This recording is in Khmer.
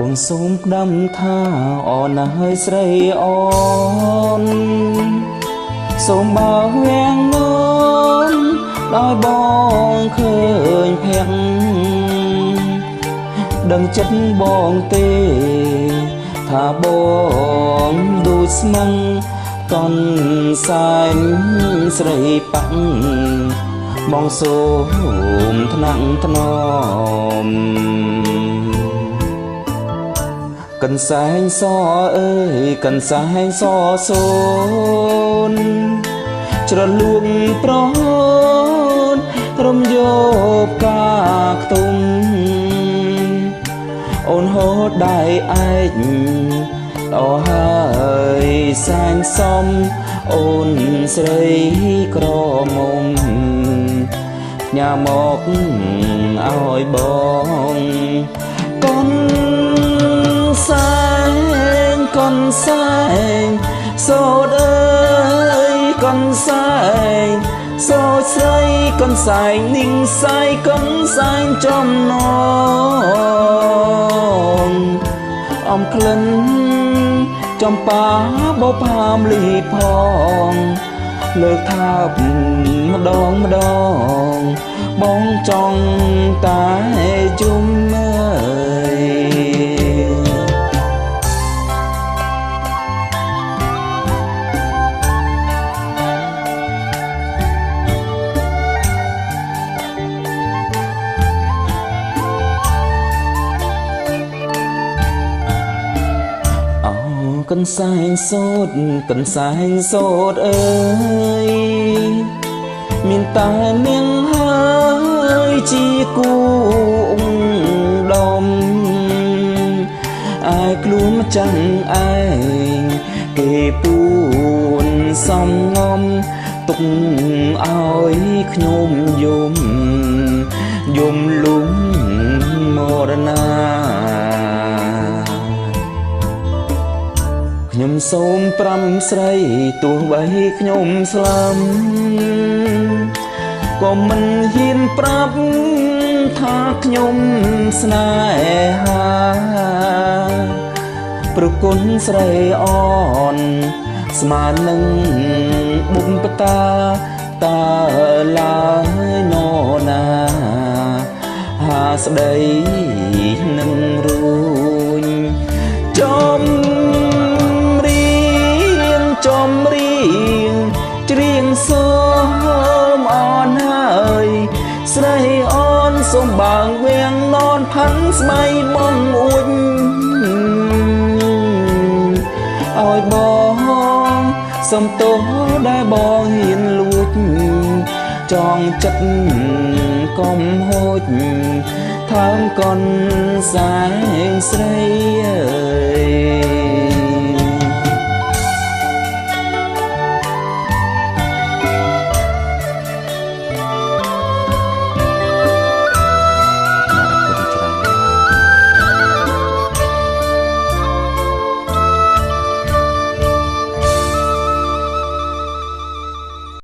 បងសូមក្ដាំថាអូនហើយស្រីអូនសូមបើវាំងនំដោយបងឃើញភ័ក្រដឹងចិត្តបងទេថាបងដូចស្មឹងកនសែនស្រីប៉ាក់បងសូមថ្នាក់ថ្នមកន្សែងសអើយកន្សែងសសូនច្រលួងប្រនរំយោបកាខ្ទុំអូនហូតដៃឯកដល់ហើយសែងសំអូនស្រីក្រមុំញ៉ាមកឲ្យបងកូនសែងកូនសែងសូតអើយកូនសែងសូតស្រីកូនសែងនិងសែងកូនសែងចំណងអំក្លិនចំបាបផាមលីផងលើកថាបម្ដងម្ដងបងចង់តែជុំអើយកន្សែងសូតកន្សែងសូតអើយមានតែនាងហើយជាគូដុំអាយខ្លួនម្ចាំងឯងគេពួនសំងំទុកឲ្យខ្ញុំយំលំមរណាខ្ញុំសូមប្រាំស្រីទោះបីខ្ញុំស្លាប់ក៏មិនហ៊ានប្រាប់ថាខ្ញុំស្នេហាប្រគុណស្រីអូនស្មើនឹងបុព្វតាតាឡើយណូណាហាស្ដីនឹងរួញចំរៀងច្រៀងសូមអូនហើយស្រីអូនសូមបាងវាំងននផាន់ស្បៃបងអួចឲ្យបងសូមទោសដែលបងហ៊ានលួចចងចិត្តកុំហូចថើមកូនសែងស្រីអើយ